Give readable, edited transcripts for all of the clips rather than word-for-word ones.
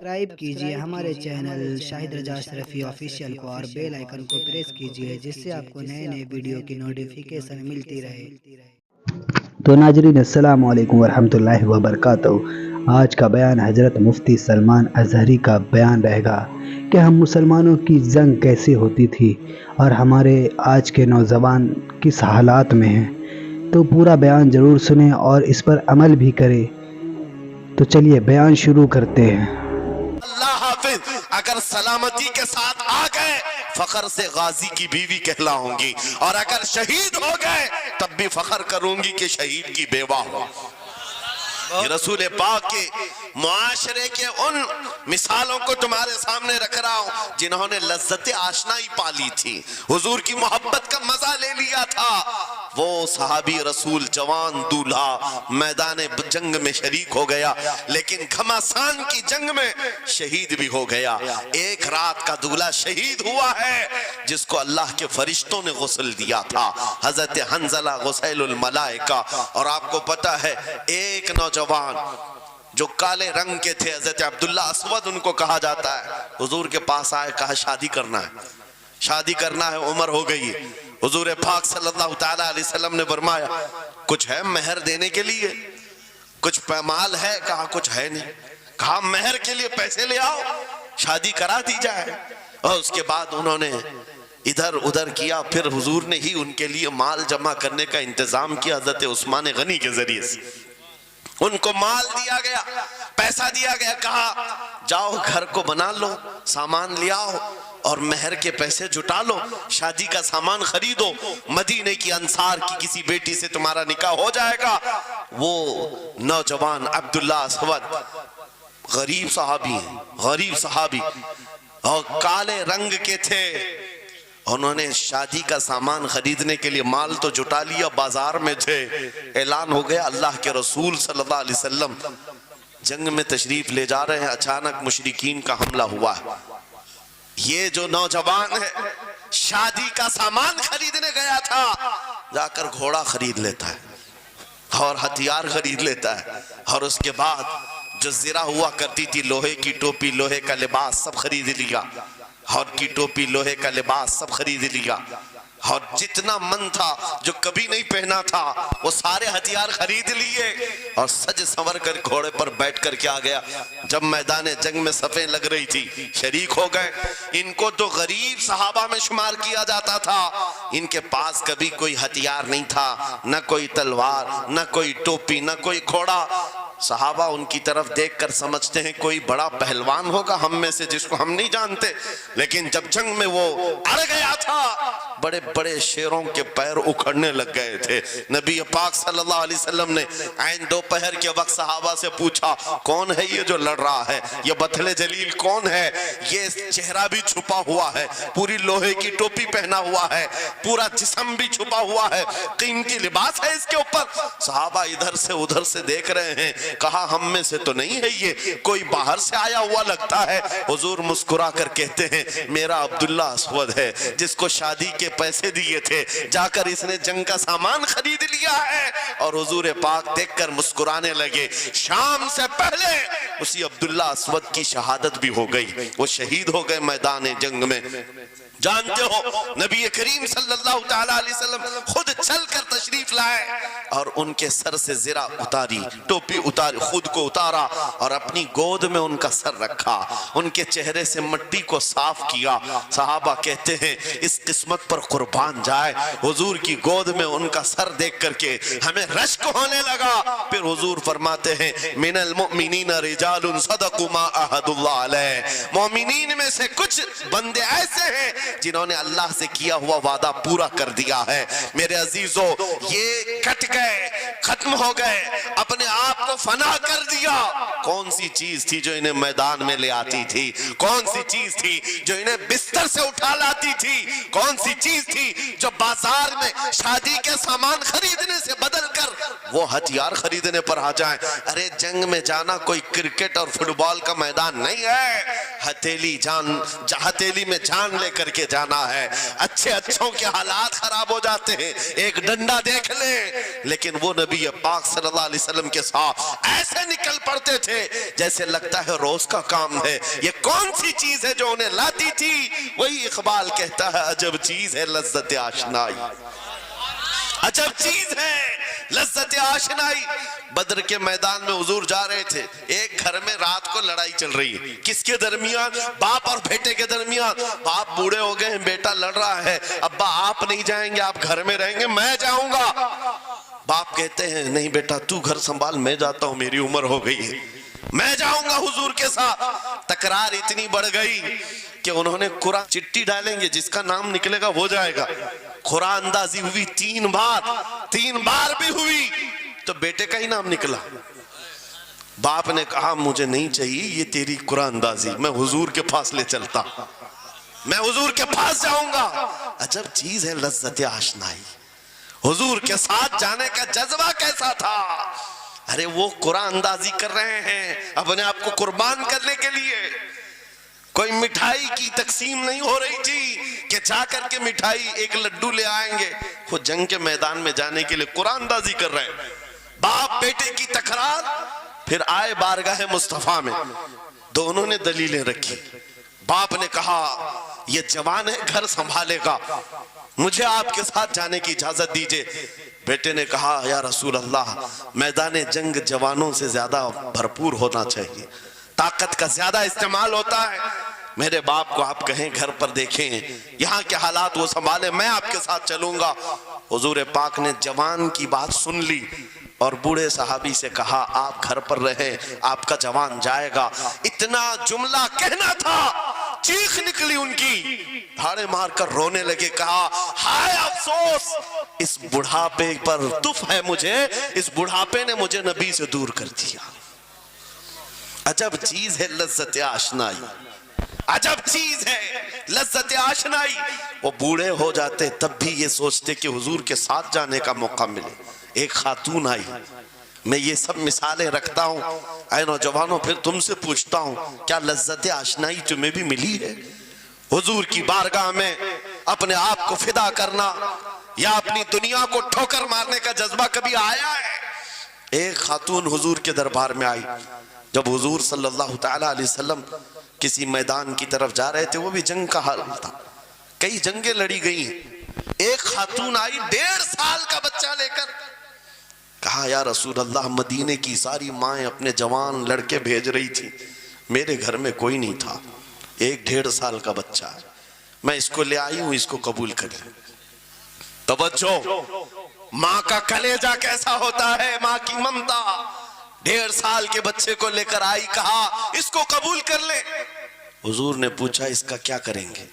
Subscribe کیجئے ہمارے channel شاہد رجا اشرفی آفیشیل کو اور بیل آئیکن کو پریس کیجئے جس سے آپ کو نئے نئے ویڈیو کی نوٹیفیکیشن ملتی رہے۔ تو ناظرین السلام علیکم ورحمۃ اللہ وبرکاتہ۔ آج کا بیان حضرت مفتی سلمان ازہری کا بیان رہے گا کہ ہم مسلمانوں کی جنگ کیسے ہوتی تھی اور ہمارے آج کے نوجوان کس حالات میں ہیں۔ تو پورا بیان ضرور سنیں اور اس پر عمل بھی کریں۔ تو چلیے بیان شروع کرتے ہیں۔ اللہ حافظ اگر سلامتی کے ساتھ آ گئے فخر سے غازی کی بیوی کہلاؤں گی، اور اگر شہید ہو گئے تب بھی فخر کروں گی کہ شہید کی بیوہ ہو۔ یہ رسول پاک کے معاشرے کے ان مثالوں کو تمہارے سامنے رکھ رہا ہوں جنہوں نے لذت آشنائی پالی تھی، حضور کی محبت کا مزہ لے لیا تھا۔ وہ صحابی رسول جوان دولہا میدان جنگ میں شریک ہو گیا، لیکن گھمسان کی جنگ میں شہید بھی ہو گیا۔ ایک رات کا دولہا شہید ہوا ہے جس کو اللہ کے فرشتوں نے غسل دیا تھا، حضرت حنظلہ غسیل الملائکہ۔ اور آپ کو پتا ہے ایک نوجوان جو کالے رنگ کے تھے، حضرت عبداللہ اسود ان کو کہا جاتا ہے، حضور کے پاس آئے، کہا شادی کرنا ہے، عمر ہو گئی ہے۔ حضور پاک صلی اللہ تعالیٰ علیہ وسلم نے فرمایا کچھ ہے مہر دینے کے لیے، کچھ مال ہے؟ کہا کچھ ہے نہیں۔ کہا مہر کے لیے پیسے لے آؤ، شادی کرا دی جائے۔ اور اس کے بعد انہوں نے ادھر ادھر کیا، پھر حضور نے ہی ان کے لیے مال جمع کرنے کا انتظام کیا حضرت عثمان غنی کے ذریعے سے۔ ان کو مال دیا گیا، پیسہ دیا گیا، کہا جاؤ گھر کو بنا لو، سامان لے آؤ اور مہر کے پیسے جٹا لو، شادی کا سامان خریدو، مدینے کی انصار کی کسی بیٹی سے تمہارا نکاح ہو جائے گا۔ وہ نوجوان عبداللہ اسود غریب صحابی اور کالے رنگ کے تھے، انہوں نے شادی کا سامان خریدنے کے لیے مال تو جٹا لیا، بازار میں تھے، اعلان ہو گیا اللہ کے رسول صلی اللہ علیہ وسلم جنگ میں تشریف لے جا رہے ہیں، اچانک مشرکین کا حملہ ہوا ہے۔ یہ جو نوجوان ہے شادی کا سامان خریدنے گیا تھا، جا کر گھوڑا خرید لیتا ہے اور ہتھیار خرید لیتا ہے، اور اس کے بعد جو زرہ ہوا کرتی تھی، لوہے کی ٹوپی، لوہے کا لباس سب خرید لیا، اور کی ٹوپی، لوہے کا لباس سب خرید لیا، اور جتنا من تھا جو کبھی نہیں پہنا تھا وہ سارے ہتھیار خرید لیے، اور سج سنور کر گھوڑے پر بیٹھ کر کیا گیا۔ جب میدان جنگ میں صفیں لگ رہی تھی شریک ہو گئے۔ ان کو تو غریب صحابہ میں شمار کیا جاتا تھا، ان کے پاس کبھی کوئی ہتھیار نہیں تھا، نہ کوئی تلوار، نہ کوئی ٹوپی، نہ کوئی گھوڑا۔ صحابہ ان کی طرف دیکھ کر سمجھتے ہیں کوئی بڑا پہلوان ہوگا ہم میں سے جس کو ہم نہیں جانتے، لیکن جب جنگ میں وہ اڑ گیا تھا بڑے بڑے شیروں کے پیر اکھڑنے لگ گئے تھے۔ نبی پاک صلی اللہ علیہ وسلم نے عین دوپہر کے وقت صحابہ سے پوچھا کون ہے یہ جو لڑ رہا ہے، یہ بطل جلیل کون ہے؟ یہ چہرہ بھی چھپا ہوا ہے، پوری لوہے کی ٹوپی پہنا ہوا ہے، پورا جسم بھی چھپا ہوا ہے، قیمتی لباس ہے اس کے اوپر۔ صحابہ ادھر سے ادھر سے دیکھ رہے ہیں، کہا ہم میں سے تو نہیں ہے، یہ کوئی باہر سے آیا ہوا لگتا ہے۔ حضور مسکرا کر کہتے ہیں میرا عبداللہ اسود ہے جس کو شادی کے پیسے دیے تھے، جا کر اس نے جنگ کا سامان خرید لیا ہے۔ اور حضور پاک دیکھ کر مسکرانے لگے۔ شام سے پہلے اسی عبداللہ اسود کی شہادت بھی ہو گئی، وہ شہید ہو گئے میدان جنگ میں۔ جانتے ہو نبی کریم صلی اللہ تعالیٰ علیہ وسلم خود چل کر تشریف لائے اور ان کے سر سے زرہ اتاری، ٹوپی اتاری، خود کو اتارا اور اپنی گود میں ان کا سر رکھا، ان کے چہرے سے مٹی کو صاف کیا۔ صحابہ کہتے ہیں اس قسمت پر قربان جائے، حضور کی گود میں ان کا سر دیکھ کر کے ہمیں رشک ہونے لگا۔ پھر حضور فرماتے ہیں من المؤمنین رجال صدقوا ما عاہدوا اللہ علیہ، مومنین میں سے کچھ بندے ایسے ہیں جنہوں نے اللہ سے کیا ہوا وعدہ پورا کر دیا ہے۔ میرے عزیزو یہ کٹ گئے، ختم ہو گئے، اپنے آپ کو فنا کر دیا۔ کون سی چیز تھی جو انہیں میدان میں لے آتی تھی؟ کون سی چیز تھی جو انہیں بستر سے اٹھا لاتی تھی؟ کون سی چیز تھی جو بازار میں شادی کے سامان خریدنے سے بدل کر وہ ہتھیار خریدنے پر آ جائیں. ارے جنگ میں جانا کوئی کرکٹ اور فٹ بال کا میدان نہیں ہے. ہتھیلی میں جان لے کر کے جانا ہے. اچھوں کے حالات خراب ہو جاتے ہیں, ایک ڈنڈا دیکھ لیں, لیکن وہ نبی پاک صلی اللہ علیہ وسلم کے ساتھ ایسے نکل پڑتے تھے جیسے لگتا ہے روز کا کام ہے. یہ کون سی چیز ہے جو انہیں لاتی تھی؟ وہی اقبال کہتا ہے عجب چیز ہے لذت آشنائی, عجب چیز ہے لذت آشنائی. بدر کے میدان میں حضور جا رہے تھے, ایک گھر میں رات کو لڑائی چل رہی ہے. کس کے درمیان؟ باپ اور بیٹے کے درمیان. باپ بوڑھے ہو گئے ہیں, بیٹا لڑ رہا ہے. ابا آپ نہیں جائیں گے, آپ گھر میں رہیں گے, میں جاؤں گا. باپ کہتے ہیں نہیں بیٹا تو گھر سنبھال, میں جاتا ہوں, میری عمر ہو گئی ہے, میں جاؤں گا حضور کے ساتھ. تکرار اتنی بڑھ گئی کہ انہوں نے قرآن چٹی ڈالیں گے, جس کا نام نکلے گا وہ جائے گا. قرآن اندازی ہوئی 3 بار بھی ہوئی تو بیٹے کا ہی نام نکلا. باپ نے کہا مجھے نہیں چاہیے یہ تیری قرآن اندازی, میں حضور کے پاس لے چلتا, میں حضور کے پاس جاؤں گا. عجب چیز ہے لذت آشنائی. حضور کے ساتھ جانے کا جذبہ کیسا تھا؟ ارے وہ قرآن اندازی کر رہے ہیں اپنے آپ کو قربان کرنے کے لیے. کوئی مٹھائی کی تقسیم نہیں ہو رہی تھی کہ جا کر کے مٹھائی ایک لڈو لے آئیں گے. وہ جنگ کے میدان میں جانے کے لیے قرآن اندازی کر رہے ہیں. باپ بیٹے کی تکرار. پھر آئے بارگاہ مصطفیٰ میں, دونوں نے دلیلیں رکھی. باپ نے کہا یہ جوان ہے, گھر سنبھالے گا, مجھے آپ کے ساتھ جانے کی اجازت دیجئے. بیٹے نے کہا یا رسول اللہ میدان جنگ جوانوں سے زیادہ بھرپور ہونا چاہیے, طاقت کا زیادہ استعمال ہوتا ہے. میرے باپ کو آپ کہیں گھر پر دیکھیں, یہاں کے حالات وہ سنبھالے, میں آپ کے ساتھ چلوں گا. حضور پاک نے جوان کی بات سن لی اور بوڑھے صحابی سے کہا آپ گھر پر رہیں, آپ کا جوان جائے گا. اتنا جملہ کہنا تھا, چیخ نکلی ان کی, دھاڑے مار کر رونے لگے. کہا ہائے افسوس, اس بڑھاپے پر تف ہے مجھے, اس بڑھاپے نے مجھے نبی سے دور کر دیا. عجب چیز ہے لذت آشنائی, عجب چیز ہے لذت آشنائی. وہ بوڑھے ہو جاتے تب بھی یہ سوچتے کہ حضور کے ساتھ جانے کا موقع ملے. ایک خاتون آئی, میں یہ سب مثالیں رکھتا ہوں اے نوجوانوں, پھر تم سے پوچھتا ہوں کیا لذت آشنائی تمہیں بھی ملی ہے؟ حضور کی بارگاہ میں اپنے آپ کو فدا کرنا یا اپنی دنیا کو ٹھوکر مارنے کا جذبہ کبھی آیا ہے؟ ایک خاتون حضور کے دربار میں آئی. جب حضور صلی اللہ تعالیٰ علیہ وسلم کسی میدان کی طرف جا رہے تھے, وہ بھی جنگ کا حال تھا, کئی جنگیں لڑی گئی ہیں. ایک خاتون آئی 1.5 سال کا بچہ لے کر, کہا یا رسول اللہ مدینے کی ساری مائیں اپنے جوان لڑکے بھیج رہی تھی, میرے گھر میں کوئی نہیں تھا, ایک 1.5 سال کا بچہ ہے, میں اس کو لے آئی ہوں, اس کو قبول کر لیں. توجہ, ماں کا کلیجہ کیسا ہوتا ہے, ماں کی ممتا. 1.5 سال کے بچے کو لے کر آئی, کہا اس کو قبول کر لیں. حضور نے پوچھا اس کا کیا کریں گے؟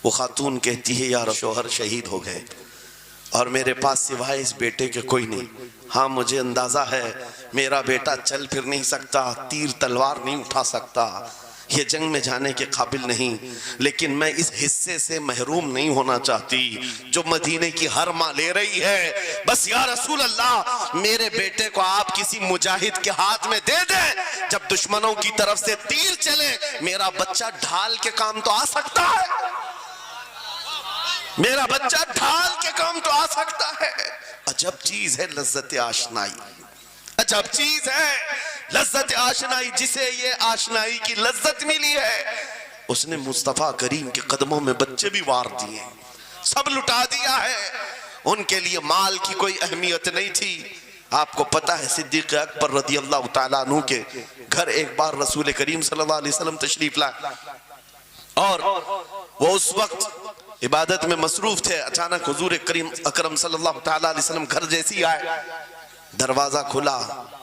وہ خاتون کہتی ہے یا شوہر شہید ہو گئے اور میرے پاس سوائے اس بیٹے کے کوئی نہیں. ہاں مجھے اندازہ ہے میرا بیٹا چل پھر نہیں سکتا, تیر تلوار نہیں اٹھا سکتا, یہ جنگ میں جانے کے قابل نہیں, لیکن میں اس حصے سے محروم نہیں ہونا چاہتی جو مدینے کی ہر ماں لے رہی ہے. بس یا رسول اللہ میرے بیٹے کو آپ کسی مجاہد کے ہاتھ میں دے دیں, جب دشمنوں کی طرف سے تیر چلے میرا بچہ ڈھال کے کام تو آ سکتا ہے, میرا بچہ ڈھال کے کام تو آ سکتا ہے. عجب چیز ہے لذت آشنائی, عجب چیز ہے لذت آشنائی. جسے یہ آشنائی کی لذت ملی ہے اس نے مصطفیٰ کریم کے قدموں میں بچے بھی وار دیے, سب لٹا دیا ہے. ان کے لیے مال کی کوئی اہمیت نہیں تھی. آپ کو پتا ہے صدیق اکبر رضی اللہ تعالیٰ عنہ کے گھر ایک بار رسول کریم صلی اللہ علیہ وسلم تشریف لائے اور وہ اس وقت عبادت میں مصروف تھے. اچانک حضور کریم اکرم صلی اللہ تعالیٰ علیہ وسلم گھر جیسی آئے, دروازہ کھلا,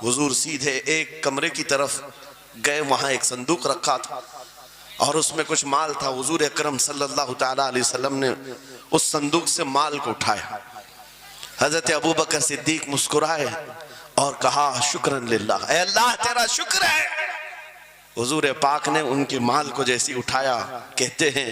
حضور سیدھے ایک کمرے کی طرف گئے, وہاں ایک صندوق رکھا تھا اور اس میں کچھ مال تھا. حضور اکرم صلی اللہ تعالیٰ علیہ وسلم نے اس صندوق سے مال کو اٹھایا. حضرت ابوبکر صدیق مسکرائے اور کہا شکرن للہ, اے اللہ تیرا شکر ہے. حضور پاک نے ان کے مال کو جیسی اٹھایا, کہتے ہیں